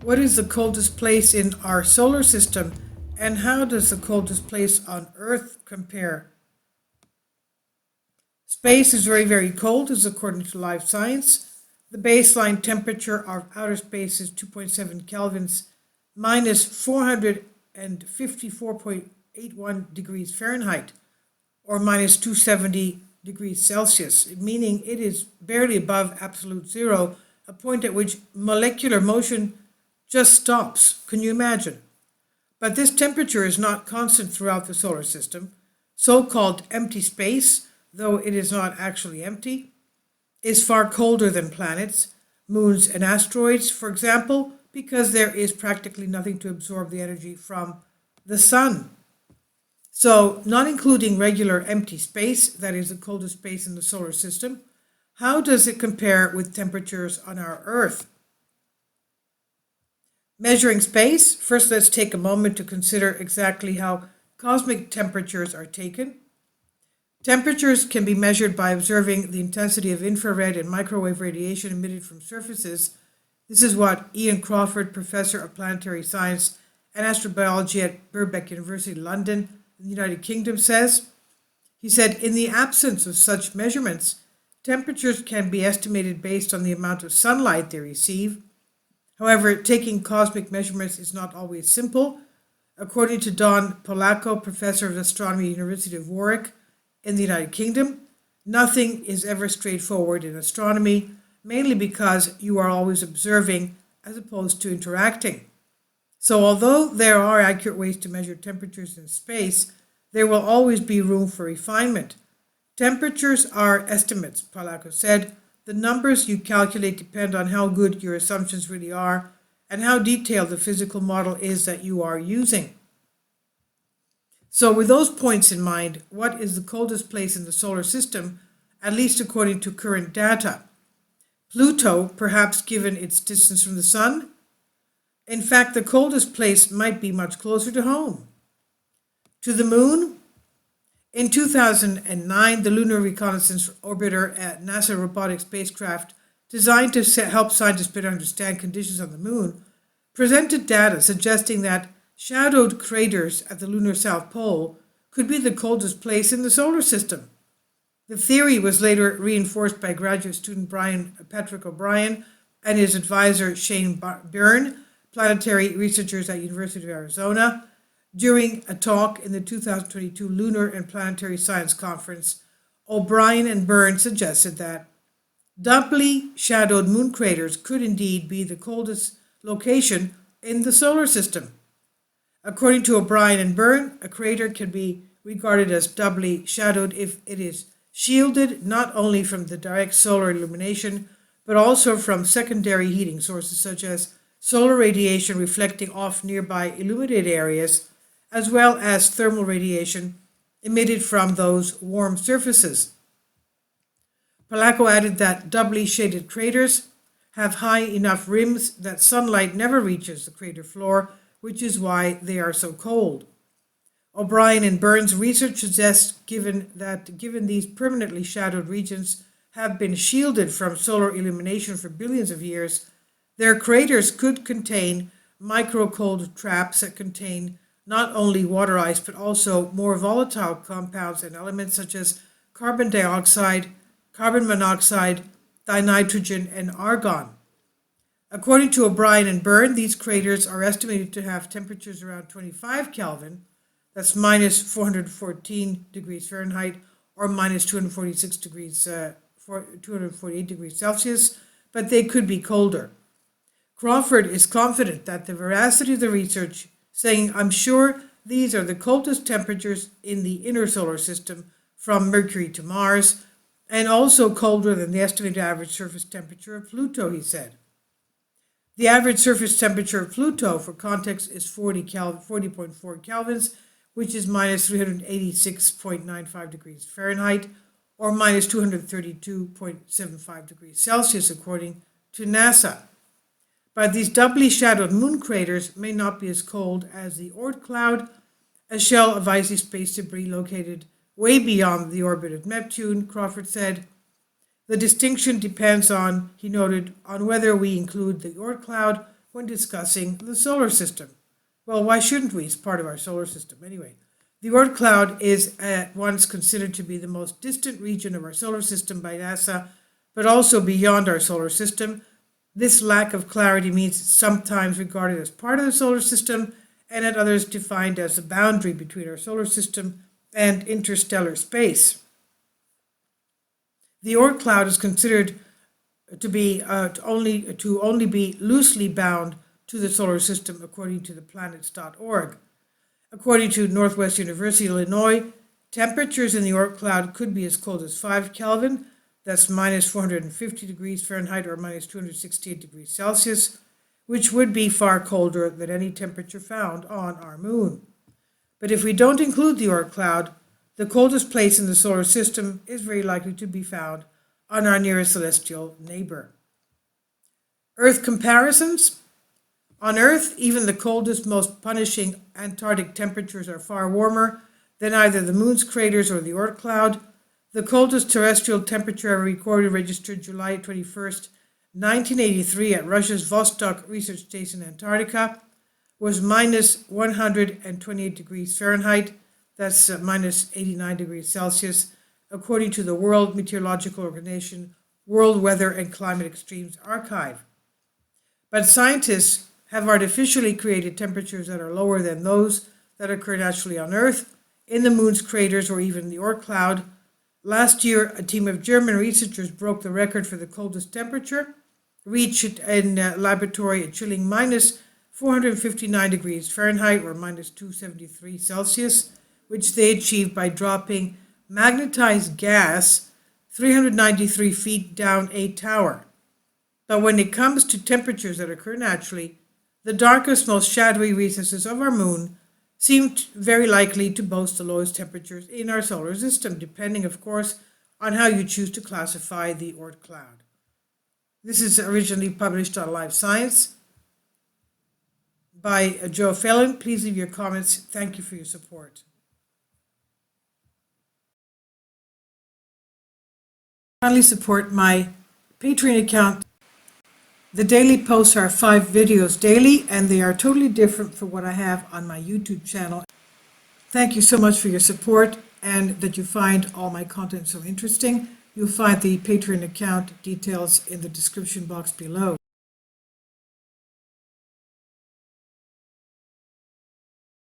What is the coldest place in our solar system, and how does the coldest place on Earth compare? Space is very, very cold, as according to live science. The baseline temperature of outer space is 2.7 kelvins, minus 454.81 degrees Fahrenheit, or minus 270 degrees Celsius, meaning it is barely above absolute zero, a point at which molecular motion just stops. Can you imagine? But this temperature is not constant throughout the solar system. So-called empty space, though it is not actually empty, is far colder than planets, moons, and asteroids, for example, because there is practically nothing to absorb the energy from the sun. So, not including regular empty space, that is the coldest space in the solar system, how does it compare with temperatures on our Earth? Measuring space, first let's take a moment to consider exactly how cosmic temperatures are taken. Temperatures can be measured by observing the intensity of infrared and microwave radiation emitted from surfaces. This is what Ian Crawford, professor of planetary science and astrobiology at Birkbeck University, London, in the United Kingdom, says. He said, in the absence of such measurements, temperatures can be estimated based on the amount of sunlight they receive. However, taking cosmic measurements is not always simple. According to Don Polacco, professor of astronomy at the University of Warwick in the United Kingdom, nothing is ever straightforward in astronomy, mainly because you are always observing as opposed to interacting. So although there are accurate ways to measure temperatures in space, there will always be room for refinement. Temperatures are estimates, Polacco said. The numbers you calculate depend on how good your assumptions really are and how detailed the physical model is that you are using. So with those points in mind, what is the coldest place in the solar system, at least according to current data? Pluto, perhaps given its distance from the sun? In fact, the coldest place might be much closer to home. To the moon? In 2009, the Lunar Reconnaissance Orbiter at NASA robotic spacecraft, designed to help scientists better understand conditions on the moon, presented data suggesting that shadowed craters at the lunar south pole could be the coldest place in the solar system. The theory was later reinforced by graduate student Patrick O'Brien and his advisor Shane Byrne, planetary researchers at University of Arizona, during a talk in the 2022 Lunar and Planetary Science Conference. O'Brien and Byrne suggested that doubly shadowed moon craters could indeed be the coldest location in the solar system. According to O'Brien and Byrne, a crater can be regarded as doubly shadowed if it is shielded not only from the direct solar illumination, but also from secondary heating sources such as solar radiation reflecting off nearby illuminated areas, as well as thermal radiation emitted from those warm surfaces. Polacco added that doubly shaded craters have high enough rims that sunlight never reaches the crater floor, which is why they are so cold. O'Brien and Byrne's research suggests given these permanently shadowed regions have been shielded from solar illumination for billions of years, their craters could contain micro-cold traps that contain not only water ice but also more volatile compounds and elements such as carbon dioxide, carbon monoxide, dinitrogen, and argon. According to O'Brien and Byrne, these craters are estimated to have temperatures around 25 Kelvin, that's minus 414 degrees Fahrenheit, or minus 248 degrees Celsius, but they could be colder. Crawford is confident that the veracity of the research, saying, I'm sure these are the coldest temperatures in the inner solar system from Mercury to Mars, and also colder than the estimated average surface temperature of Pluto, he said. The average surface temperature of Pluto, for context, is 40.4 kelvins, which is minus 386.95 degrees Fahrenheit, or minus 232.75 degrees Celsius, according to NASA. But these doubly shadowed moon craters may not be as cold as the Oort cloud, a shell of icy space debris located way beyond the orbit of Neptune, Crawford said. The distinction depends on, he noted, on whether we include the Oort cloud when discussing the solar system. Well, why shouldn't we? It's part of our solar system anyway. The Oort cloud is at once considered to be the most distant region of our solar system by NASA, but also beyond our solar system. This lack of clarity means it's sometimes regarded as part of the solar system, and at others defined as the boundary between our solar system and interstellar space. The Oort cloud is considered to only be loosely bound to the solar system according to the planets.org. According to Northwest University, Illinois, temperatures in the Oort cloud could be as cold as 5 Kelvin, that's minus 450 degrees Fahrenheit or minus 268 degrees Celsius, which would be far colder than any temperature found on our moon. But if we don't include the Oort cloud, the coldest place in the solar system is very likely to be found on our nearest celestial neighbor. Earth comparisons. On Earth, even the coldest, most punishing Antarctic temperatures are far warmer than either the moon's craters or the Oort cloud. The coldest terrestrial temperature ever recorded registered July 21st, 1983 at Russia's Vostok Research Station, Antarctica, was minus 128 degrees Fahrenheit, that's minus 89 degrees Celsius, according to the World Meteorological Organization World Weather and Climate Extremes Archive. But scientists have artificially created temperatures that are lower than those that occur naturally on Earth, in the moon's craters, or even the Oort cloud. Last year, a team of German researchers broke the record for the coldest temperature, reached in laboratory a chilling minus 459 degrees Fahrenheit or minus 273 Celsius, which they achieved by dropping magnetized gas 393 feet down a tower. But when it comes to temperatures that occur naturally, the darkest, most shadowy recesses of our moon seem very likely to boast the lowest temperatures in our solar system, depending, of course, on how you choose to classify the Oort cloud. This is originally published on Live Science by Joe Phelan. Please leave your comments. Thank you for your support. Kindly support my Patreon account. The daily posts are 5 videos daily, and they are totally different from what I have on my YouTube channel. Thank you so much for your support and that you find all my content so interesting. You'll find the Patreon account details in the description box below.